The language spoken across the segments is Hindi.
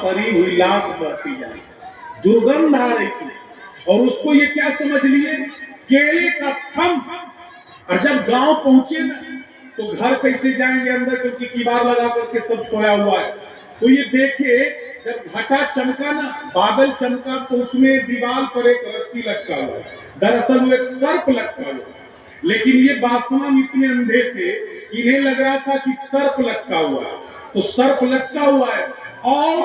सड़ी हुई लाश बढ़ती जाए, दुर्गंध आ रही थी। और उसको ये क्या समझ लिए, केले का थम। और जब गांव पहुंचे ना, तो घर कैसे जाएंगे अंदर, क्योंकि किवाड़ लगा करके सब सोया हुआ है। तो ये देखे, जब घटा चमका ना, बादल चमका, तो उसमें दीवार पर एक रस्सी लटका हुआ है। दरअसल वो एक सर्प लटका हुआ है। लेकिन ये बासमान इतने अंधे थे, इन्हें लग रहा था कि सर्प लटका हुआ है। तो सर्प लटका हुआ है और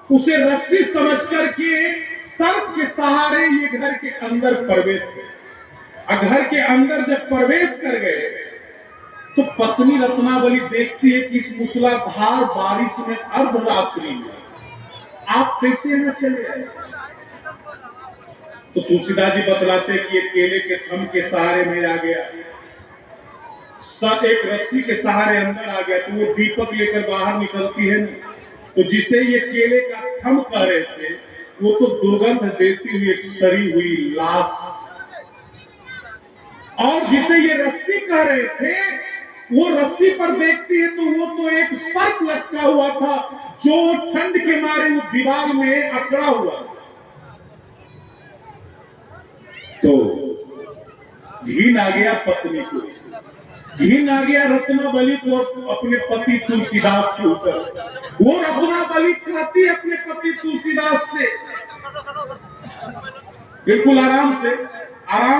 उसे रस्सी समझ करके सर्प के सहारे ये घर के अंदर प्रवेश किए। घर के अंदर जब प्रवेश कर गए, तो पत्नी रत्नावली देखती है कि इस मूसलाधार बारिश में अर्धरात्रि में आप कैसे यहाँ चले आए। तो तुलसीदास जी बतलाते कि एक केले के थम के सहारे में आ गया, एक रस्सी के सहारे अंदर आ गया। तो वो दीपक लेकर बाहर निकलती है ना, तो जिसे ये केले का थम कह रहे थे, वो तो दुर्गंध देती हुई एक सड़ी हुई लाश, और जिसे ये रस्सी कह रहे थे, वो रस्सी पर देखती है तो वो तो एक सर्प लटका हुआ था, जो ठंड के मारे वो दीवार में अकड़ा हुआ। तो घिन आ गया पत्नी को, घिन आ गया रत्नावली को अपने पति तुलसीदास के ऊपर। वो रत्नावली कहती अपने पति तुलसीदास से, बिल्कुल आराम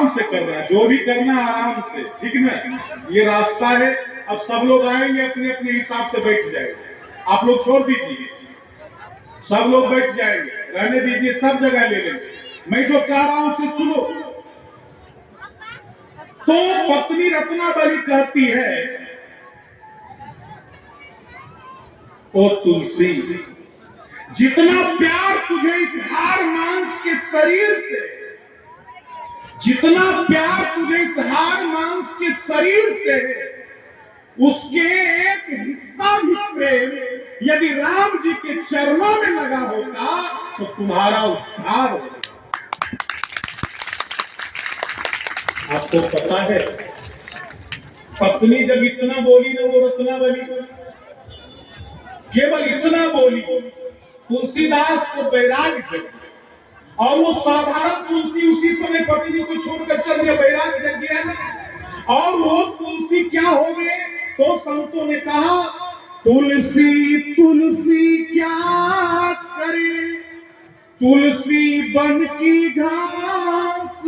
से कर रहा है, जो भी करना आराम से, ठीक ना, ये रास्ता है। अब सब लोग आएंगे, अपने अपने हिसाब से बैठ जाएंगे, आप लोग छोड़ दीजिए, सब लोग बैठ जाएंगे, रहने दीजिए, सब जगह ले लेंगे, मैं जो कह रहा हूं उसे सुनो। तो पत्नी रत्नावली कहती है, ओ तुलसी, जितना प्यार तुझे इस हार मांस के शरीर से, जितना प्यार तुझे इस हार मांस के शरीर से है, उसके एक हिस्सा भी प्रेम यदि राम जी के चरणों में लगा होता तो तुम्हारा उद्धार होता। आपको पता है, पत्नी जब इतना बोली ना, वो रत्नावली केवल इतना बोली, तुलसीदास को वैराग्य जग, और वो साधारण तुलसी उसी समय पत्नी को छोड़कर चल दिया, वैराग्य जग गया ना। और वो तुलसी क्या हो गए, तो संतों ने कहा, तुलसी तुलसी क्या करे, तुलसी बन की घास,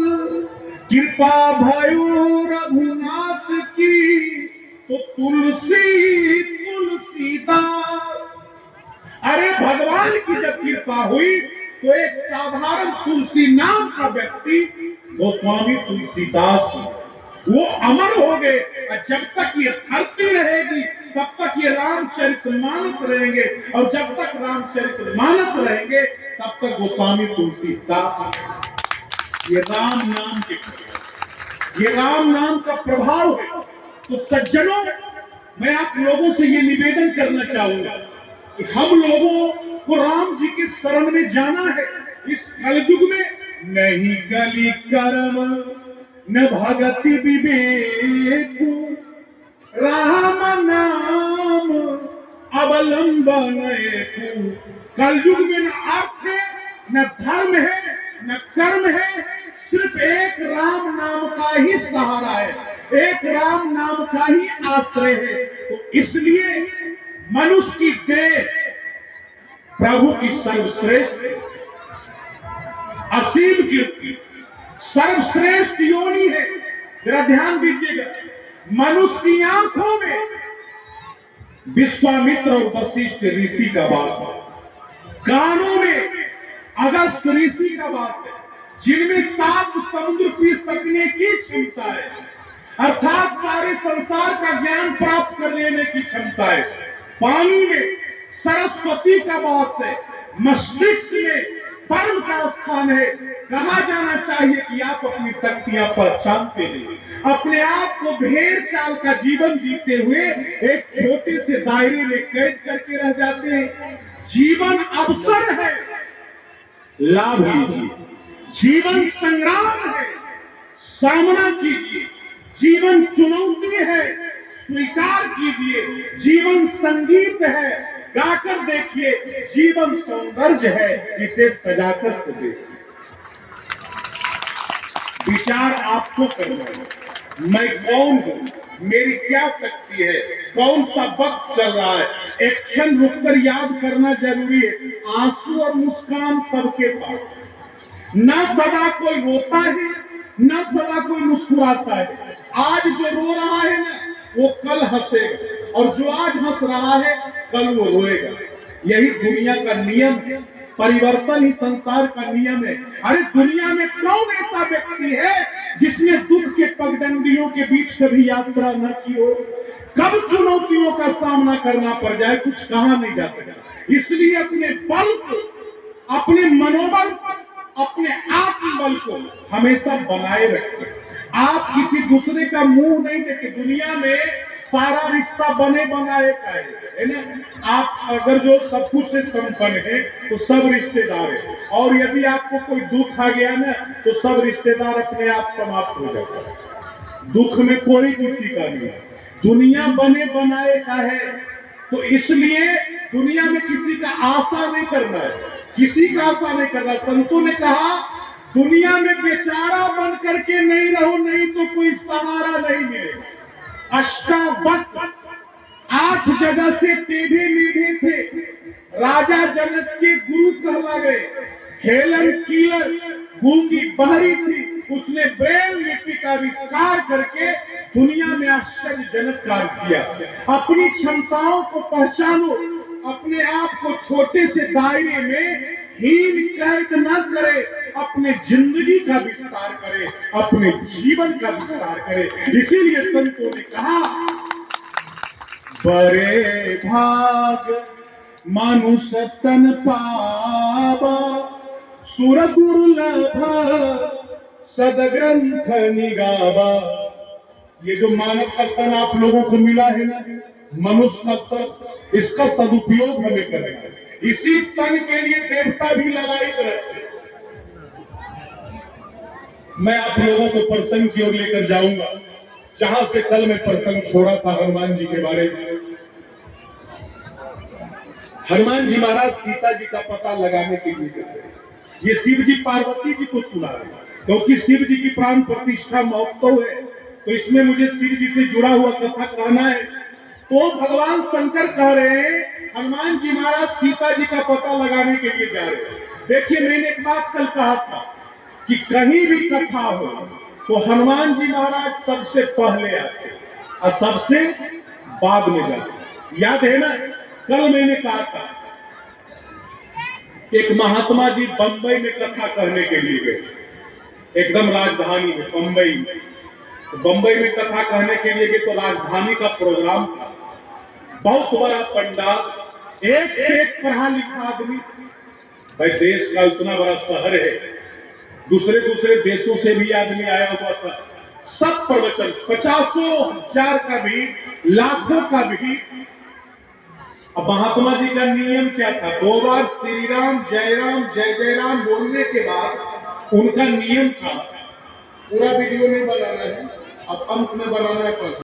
कृपा भयो रघुनाथ की, तो तुलसी तुलसीदास। अरे भगवान की जब कृपा हुई, तो एक साधारण तुलसी नाम का व्यक्ति गोस्वामी तुलसीदास, वो अमर हो गए। और जब तक ये धरती रहेगी, तब तक ये रामचरितमानस रहेंगे, और जब तक रामचरितमानस रहेंगे, तब तक गोस्वामी तुलसीदास। ये राम नाम के, ये राम नाम का प्रभाव है। तो सज्जनों, मैं आप लोगों से ये निवेदन करना चाहूंगा कि हम लोगों को राम जी के शरण में जाना है। इस कलयुग में नहीं गली कर्म न भगति विवेक, राम नाम अवलंबन। कलयुग में न अर्थ है, न धर्म है, न कर्म है, सिर्फ एक राम नाम का ही सहारा है, एक राम नाम का ही आश्रय है। तो इसलिए मनुष्य की देह प्रभु की सर्वश्रेष्ठ, असीम कीर्ति, सर्वश्रेष्ठ योनि है। जरा ध्यान दीजिएगा, मनुष्य की आंखों में विश्वामित्र और वशिष्ठ ऋषि का वास है, कानों में अगस्त ऋषि का वास है, जिनमें 7 समुद्र पी सकने की क्षमता है, अर्थात सारे संसार का ज्ञान प्राप्त कर लेने की क्षमता है। पानी में सरस्वती का वास है, मस्तिष्क में परम का स्थान है। कहा जाना चाहिए कि आप अपनी शक्तियां पहचानते हैं, अपने आप को भेड़ चाल का जीवन जीते हुए एक छोटे से दायरे में कैद करके रह जाते हैं। जीवन अवसर है, लाभ लीजिए। जीवन संग्राम है, सामना कीजिए। जीवन चुनौती है, स्वीकार कीजिए। जीवन संगीत है, गाकर देखिए, जीवन सौंदर्य है, इसे सजाकर तो देखिए। विचार आपको करना है, मैं कौन हूं, मेरी क्या शक्ति है, कौन सा वक्त चल रहा है। एक क्षण रुककर याद करना जरूरी है। आंसू और मुस्कान सबके पास, ना सदा कोई रोता है, ना सदा कोई मुस्कुराता है। आज जो रो रहा है ना, वो कल हंसेगा, और जो आज हंस रहा है, कल वो रोएगा। यही दुनिया का नियम है, परिवर्तन ही संसार का नियम है। अरे दुनिया में कौन ऐसा व्यक्ति है जिसने दुख के पगडंडियों के बीच कभी यात्रा न की हो। कब चुनौतियों का सामना करना पड़ जाए, कुछ कहा नहीं जा सकता। इसलिए अपने बल को, अपने मनोबल को, अपने आत्मबल को हमेशा बनाए रखें। आप किसी दूसरे का मुंह नहीं देखें। दुनिया में सारा रिश्ता बने बनाए का है ना। आप अगर जो सब कुछ से संपन्न है तो सब रिश्तेदार है, और यदि आपको कोई दुख आ गया ना तो सब रिश्तेदार अपने आप समाप्त हो जाता है। दुख में कोई किसी का नहीं है। दुनिया बने बनाए का है, तो इसलिए दुनिया में किसी का आशा नहीं करना है, किसी का आशा नहीं करना। संतों ने कहा, दुनिया में बेचारा बन करके नहीं रहो, नहीं तो कोई सहारा नहीं मिलेगा। अष्टावक्र 8 जगह से टेढ़े मेढ़े थे, राजा जनक के गुरु कहला गए। हेलन कीलर गूंगी बहरी थी, उसने ब्रेल लिपि का आविष्कार करके दुनिया में आश्चर्यजनक कार्य किया। अपनी क्षमताओं को पहचानो, अपने आप को छोटे से दायरे में हीन कैद न करे, अपने जिंदगी का विस्तार करे, अपने जीवन का विस्तार करे। इसीलिए संतों ने कहा, बड़े भाग मानुष तन पावा, सुर दुर्लभ सदग्रंथ निगावा। ये जो मानव का तन आप लोगों को मिला है ना, मनुष्य का तन, इसका सदुपयोग हमें करना है। इसी तन के लिए देवता भी लड़ाई करते। मैं आप लोगों को प्रसंग की ओर लेकर जाऊंगा, जहां से कल मैं प्रसंग छोड़ा था हनुमान जी के बारे में। हनुमान जी महाराज सीता जी का पता लगाने के लिए गए। ये शिव जी पार्वती जी को सुना है, क्योंकि शिव जी की प्राण प्रतिष्ठा महोत्सव है, तो इसमें मुझे शिव जी से जुड़ा हुआ कथा कहना है। तो भगवान शंकर कह रहे हैं, हनुमान जी महाराज सीता जी का पता लगाने के लिए जा रहे हैं। देखिए, मैंने एक बात कल कहा था कि कहीं भी कथा हो तो हनुमान जी महाराज सबसे पहले आते और सबसे बाद में जाते। याद है ना, कल मैंने कहा था, एक महात्मा जी बंबई में कथा करने के लिए गए, एकदम राजधानी में बंबई में। तो बंबई में कथा कहने के लिए गए, तो राजधानी का प्रोग्राम था, बहुत बड़ा पंडाल, एक से एक पढ़ा लिखा आदमी। भाई देश का इतना बड़ा शहर है, दूसरे दूसरे देशों से भी आदमी आया हुआ था। सब प्रवचन, 50,000 का भी, लाखों का भी। अब महात्मा जी का नियम क्या था, 2 बार श्री राम जय जय राम बोलने के बाद उनका नियम था, पूरा वीडियो नहीं बनाना है, अब अंत में बनाना है।